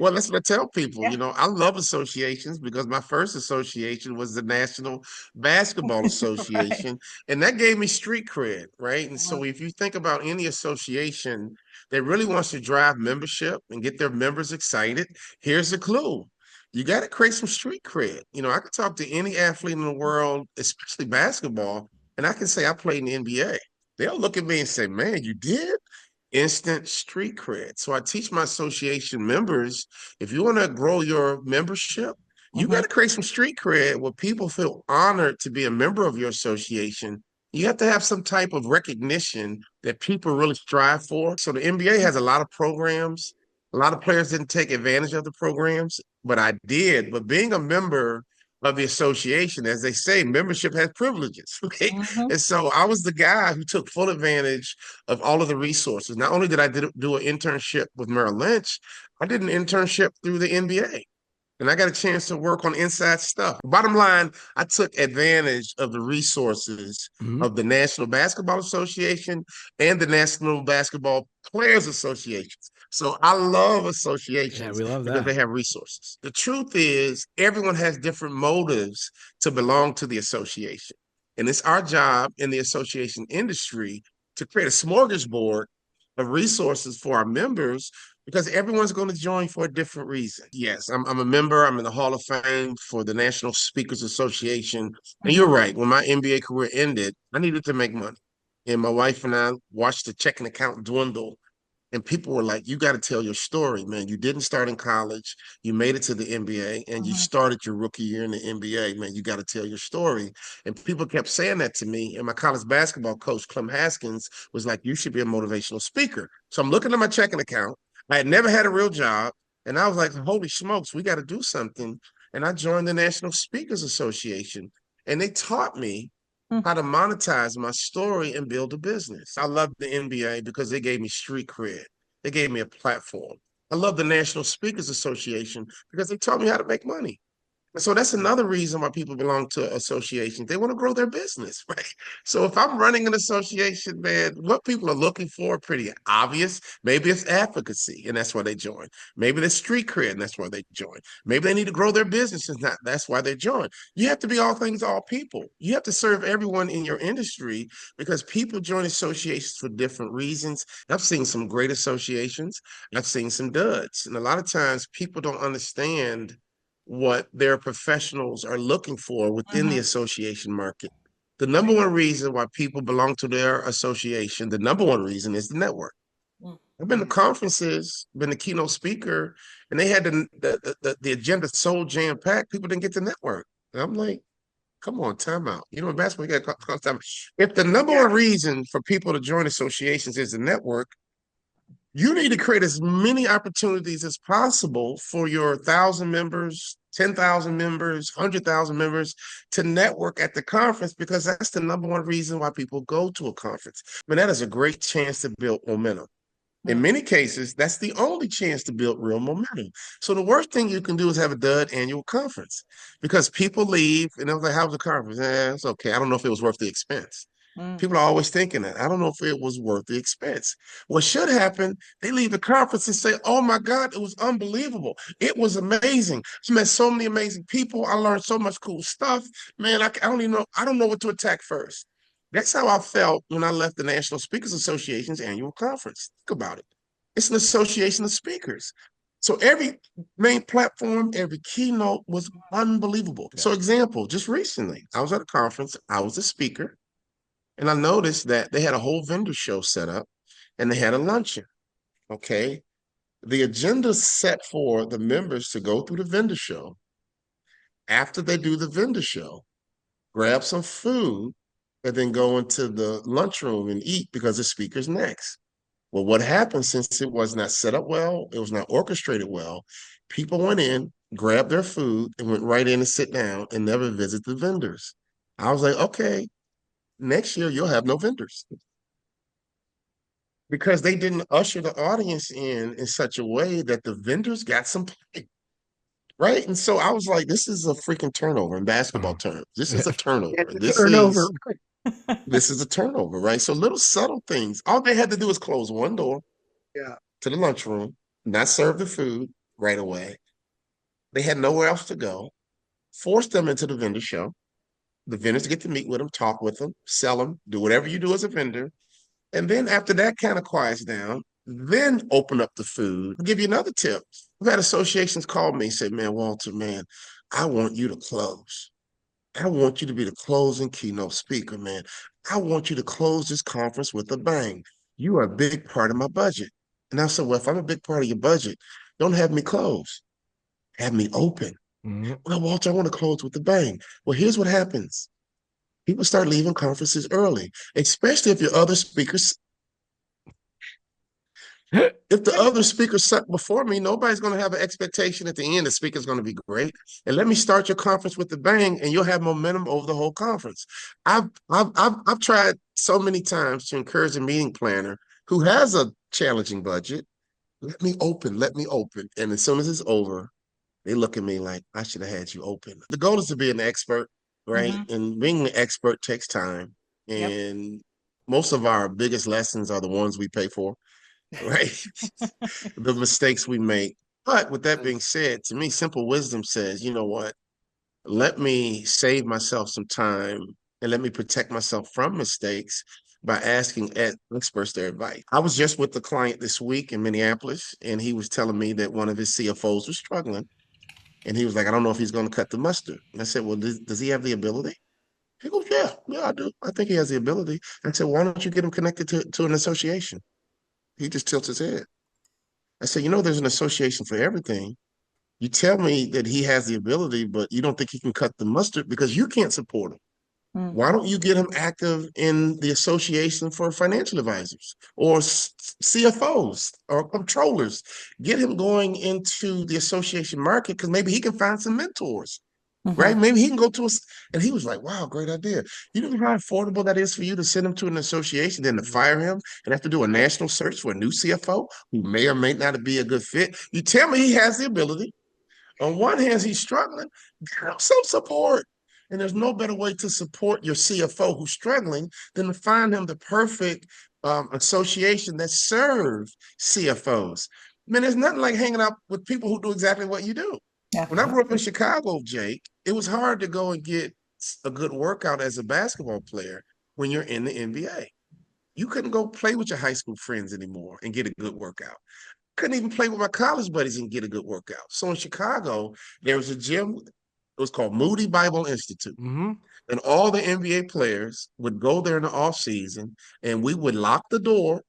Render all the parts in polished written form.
Well, that's what I tell people. Yeah. I love associations because my first association was the National Basketball Right. Association, and that gave me street cred, right? And Uh-huh. so, if you think about any association that really wants to drive membership and get their members excited, here's the clue. You got to create some street cred. I could talk to any athlete in the world, especially basketball, and I can say I played in the NBA. They'll look at me and say, "Man, you did?" Instant street cred. So I teach my association members, if you want to grow your membership, you got Mhm. to create some street cred where people feel honored to be a member of your association. You have to have some type of recognition that people really strive for. So the NBA has a lot of programs. A lot of players didn't take advantage of the programs, but I did. But being a member of the association, as they say, membership has privileges. Right? Mhm. And so I was the guy who took full advantage of all of the resources. Not only did I do an internship with Merrill Lynch, I did an internship through the NBA. And I got a chance to work on inside stuff. Bottom line, I took advantage of the resources Mhm. of the National Basketball Association and the National Basketball Players Associations. So I love Yeah, associations we love because that. they have resources. The truth is, everyone has different motives to belong to the association. And it's our job in the association industry to create a smorgasbord of resources for our members because everyone's going to join for a different reason. Yes, I'm a member. I'm in the Hall of Fame for the National Speakers Association. And you're Mhm. right. When my NBA career ended, I needed to make money. And my wife and I watched the checking account dwindle. And people were like, you got to tell your story, man. You didn't start in college. You made it to the NBA and you Mhm. started your rookie year in the NBA, man. You got to tell your story. And people kept saying that to me. And my college basketball coach, Clem Haskins, was like, you should be a motivational speaker. So I'm looking at my checking account. I had never had a real job. And I was like, holy smokes, we got to do something. And I joined the National Speakers Association. And they taught me Mhm. how to monetize my story and build a business. I love the NBA because they gave me street cred. They gave me a platform. I love the National Speakers Association because they taught me how to make money. So that's another reason why people belong to associations. They want to grow their business, right? So if I'm running an association, man, what people are looking for are pretty obvious. Maybe it's advocacy, and that's why they join. Maybe it's street cred, and that's why they join. Maybe they need to grow their business, and that's why they join. You have to be all things, all people. You have to serve everyone in your industry because people join associations for different reasons. I've seen some great associations. I've seen some duds, and a lot of times people don't understand what their professionals are looking for within the Mhm. association market. The number one reason why people belong to their association, the number one reason is the network. Mhm. I've been to conferences, been a keynote speaker, and they had the agenda so jam packed, people didn't get the network. And I'm like, come on, time out. In basketball, you got to time out. If the number Yeah. one reason for people to join associations is the network, you need to create as many opportunities as possible for your 1,000 members, 10,000 members, 100,000 members to network at the conference because that's the number one reason why people go to a conference. I mean, that is a great chance to build momentum. In Mhm. many cases, that's the only chance to build real momentum. So the worst thing you can do is have a dud annual conference because people leave and they're like, how's the conference? It's okay. I don't know if it was worth the expense. Mhm. People are always thinking that. I don't know if it was worth the expense. What should happen, they leave the conference and say, oh my God, it was unbelievable. It was amazing. I met so many amazing people. I learned so much cool stuff. Man, I don't even know. I don't know what to attack first. That's how I felt when I left the National Speakers Association's annual conference. Think about it. It's an association of speakers. So every main platform, every keynote was unbelievable. Yeah. So example, just recently, I was at a conference, I was a speaker, and I noticed that they had a whole vendor show set up and they had a luncheon. Okay. The agenda set for the members to go through the vendor show. After they do the vendor show, grab some food, and then go into the lunchroom and eat because the speaker's next. Well, what happened since it was not set up well, it was not orchestrated well, people went in, grabbed their food, and went right in and sit down and never visit the vendors. I was like, okay, next year you'll have no vendors because they didn't usher the audience in such a way that the vendors got some play, right? And so I was like, this is a freaking turnover in basketball Oh. terms. This is Yeah. a turnover. It's a This turnover. is this is a turnover, right? So little subtle things. All they had to do was close one door Yeah. to the lunchroom, not serve the food, right away. They had nowhere else to go. Forced them into the vendor show. The vendors get to meet with them, talk with them, sell them, do whatever you do as a vendor. And then after that kind of quiets down, then open up the food. I'll give you another tip. I've had associations call me and say, man, Walter, man, I want you to close. I want you to be the closing keynote speaker, man. I want you to close this conference with a bang. You are a big part of my budget. And I said, well, if I'm a big part of your budget, don't have me close. Have me open. Mhm. Well, Walter, I want to close with a bang. Well, here's what happens. People start leaving conferences early, especially if your other speakers, if the other speakers suck before me, nobody's going to have an expectation at the end the speaker's going to be great. And let me start your conference with the bang, and you'll have momentum over the whole conference. I've tried so many times to encourage a meeting planner who has a challenging budget. Let me open. And as soon as it's over, they look at me like I should have had you open. The goal is to be an expert, right? Mm-hmm. And being an expert takes time. Yep. And most of our biggest lessons are the ones we pay for, right? The mistakes we make. But with that being said, to me, simple wisdom says, you know what? Let me save myself some time and let me protect myself from mistakes by asking experts their advice. I was just with the client this week in Minneapolis, and he was telling me that one of his CFOs was struggling. And he was like, I don't know if he's going to cut the mustard. And I said, well, does he have the ability? He goes, yeah, I do. I think he has the ability. I said, why don't you get him connected to an association? He just tilts his head. I said, there's an association for everything. You tell me that he has the ability, but you don't think he can cut the mustard because you can't support him. Mm. Why don't you get him active in the association for financial advisors or CFOs or controllers? Get him going into the association market because maybe he can find some mentors, Mm-hmm. right? Maybe he can go to us. And he was like, wow, great idea. You know how affordable that is for you to send him to an association, then to fire him and have to do a national search for a new CFO who may or may not be a good fit. You tell me he has the ability. On one hand, he's struggling. Get him some support. And there's no better way to support your CFO who's struggling than to find him the perfect association that serves CFOs. Man, there's nothing like hanging out with people who do exactly what you do. Yeah. When I grew up in Chicago, Jake, it was hard to go and get a good workout as a basketball player when you're in the NBA. You couldn't go play with your high school friends anymore and get a good workout. Couldn't even play with my college buddies and get a good workout. So in Chicago, there was a gym. It was called Moody Bible Institute. Mm-hmm. And all the NBA players would go there in the off season and we would lock the door.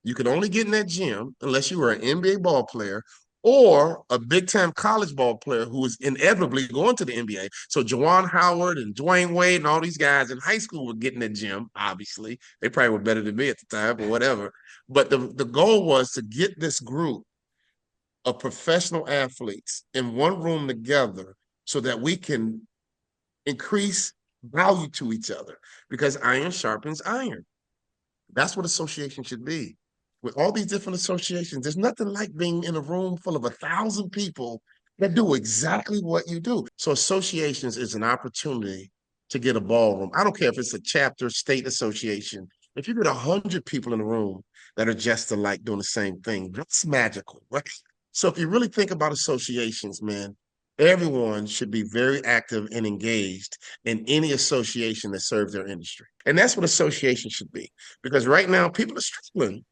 You could only get in that gym unless you were an NBA ball player or a big time college ball player who was inevitably going to the NBA. So Juwan Howard and Dwayne Wade and all these guys in high school would get in that gym, obviously. They probably were better than me at the time or whatever. But the goal was to get this group of professional athletes in one room together so that we can increase value to each other because iron sharpens iron. That's what association should be. With all these different associations, there's nothing like being in a room full of 1,000 people that do exactly what you do. So associations is an opportunity to get a ballroom. I don't care if it's a chapter, state association. If you get 100 people in a room that are just alike doing the same thing, that's magical, right? So if you really think about associations, man, everyone should be very active and engaged in any association that serves their industry. And that's what association should be. Because right now, people are struggling.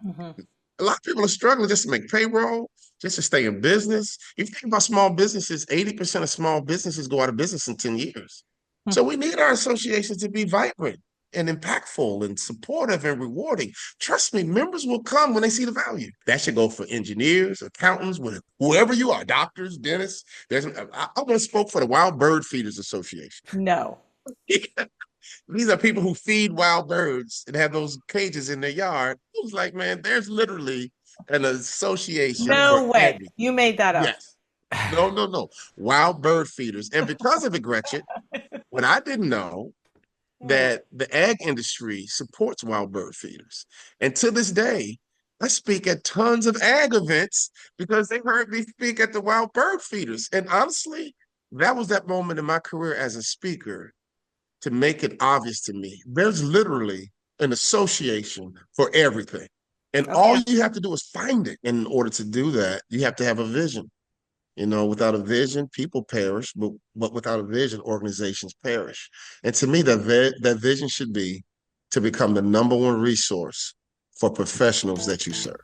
Mm-hmm. A lot of people are struggling just to make payroll, just to stay in business. If you think about small businesses, 80% of small businesses go out of business in 10 years. So we need our associations to be vibrant and impactful and supportive and rewarding. Trust me, members will come when they see the value. That should go for engineers, accountants, whoever you are, doctors, dentists. I once spoke for the Wild Bird Feeders Association. No. These are people who feed wild birds and have those cages in their yard. It was like, man, there's literally an association for No way. everything. You made that up. Yes. No, no, no. Wild bird feeders. And because of it, Gretchen, what I didn't know that the ag industry supports wild bird feeders. And to this day, I speak at tons of ag events because they heard me speak at the wild bird feeders. And honestly, that was that moment in my career as a speaker to make it obvious to me. There's literally an association for everything. And all Okay. you have to do is find it. And in order to do that, you have to have a vision. Without a vision, people perish, but without a vision, organizations perish. And to me, that vision should be to become the number one resource for professionals that you serve.